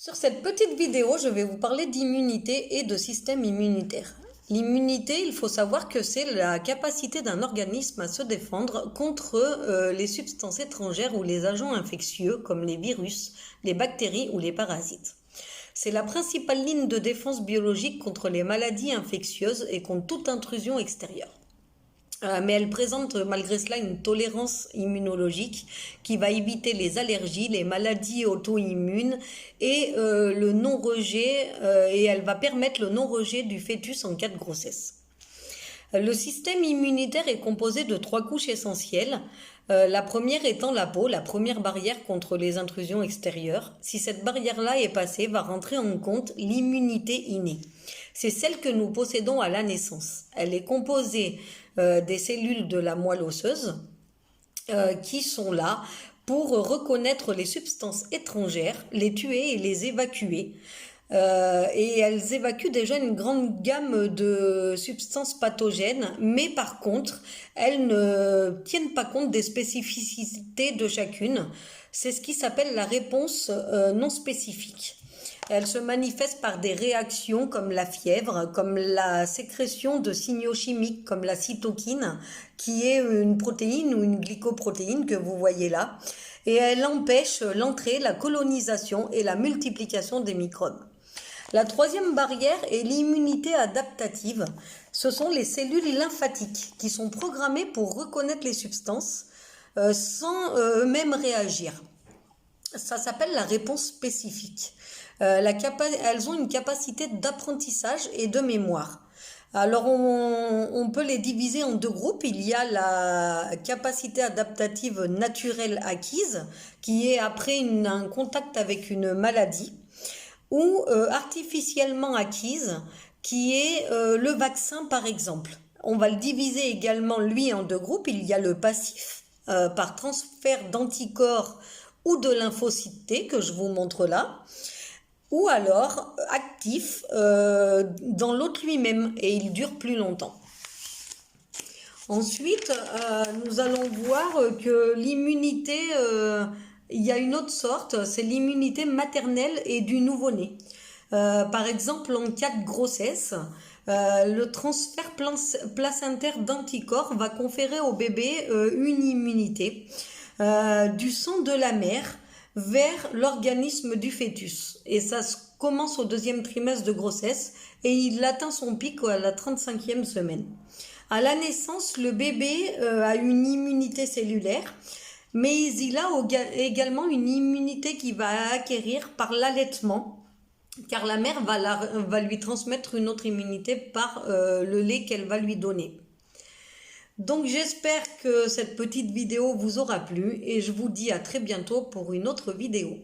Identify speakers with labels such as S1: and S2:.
S1: Sur cette petite vidéo, je vais vous parler d'immunité et de système immunitaire. L'immunité, il faut savoir que c'est la capacité d'un organisme à se défendre contre les substances étrangères ou les agents infectieux comme les virus, les bactéries ou les parasites. C'est la principale ligne de défense biologique contre les maladies infectieuses et contre toute intrusion extérieure. Mais elle présente malgré cela une tolérance immunologique qui va éviter les allergies, les maladies auto-immunes et le non-rejet, et elle va permettre le non-rejet du fœtus en cas de grossesse. Le système immunitaire est composé de 3 couches essentielles. La première étant la peau, la première barrière contre les intrusions extérieures. Si cette barrière-là est passée, va rentrer en compte l'immunité innée. C'est celle que nous possédons à la naissance. Elle est composée des cellules de la moelle osseuse qui sont là pour reconnaître les substances étrangères, les tuer et les évacuer. Et elles évacuent déjà une grande gamme de substances pathogènes, mais par contre, elles ne tiennent pas compte des spécificités de chacune. C'est ce qui s'appelle la réponse non spécifique. Elle se manifeste par des réactions comme la fièvre, comme la sécrétion de signaux chimiques comme la cytokine, qui est une protéine ou une glycoprotéine que vous voyez là. Et elle empêche l'entrée, la colonisation et la multiplication des microbes. La troisième barrière est l'immunité adaptative. Ce sont les cellules lymphatiques qui sont programmées pour reconnaître les substances sans eux-mêmes réagir. Ça s'appelle la réponse spécifique. Elles ont une capacité d'apprentissage et de mémoire. Alors on peut les diviser en 2 groupes. Il y a la capacité adaptative naturelle acquise, qui est après un contact avec une maladie, ou artificiellement acquise, qui est le vaccin par exemple. On va le diviser également lui en 2 groupes. Il y a le passif, par transfert d'anticorps ou de lymphocytes T, que je vous montre là, ou alors actif dans l'hôte lui-même, et il dure plus longtemps. Ensuite, nous allons voir que l'immunité, il y a une autre sorte, c'est l'immunité maternelle et du nouveau-né. Par exemple, en cas de grossesse, le transfert placentaire d'anticorps va conférer au bébé une immunité du sang de la mère vers l'organisme du fœtus. Et ça commence au 2e trimestre de grossesse et il atteint son pic à la 35e semaine. À la naissance, le bébé a une immunité cellulaire, mais il a également une immunité qu'il va acquérir par l'allaitement, car la mère va lui transmettre une autre immunité par le lait qu'elle va lui donner. Donc j'espère que cette petite vidéo vous aura plu et je vous dis à très bientôt pour une autre vidéo.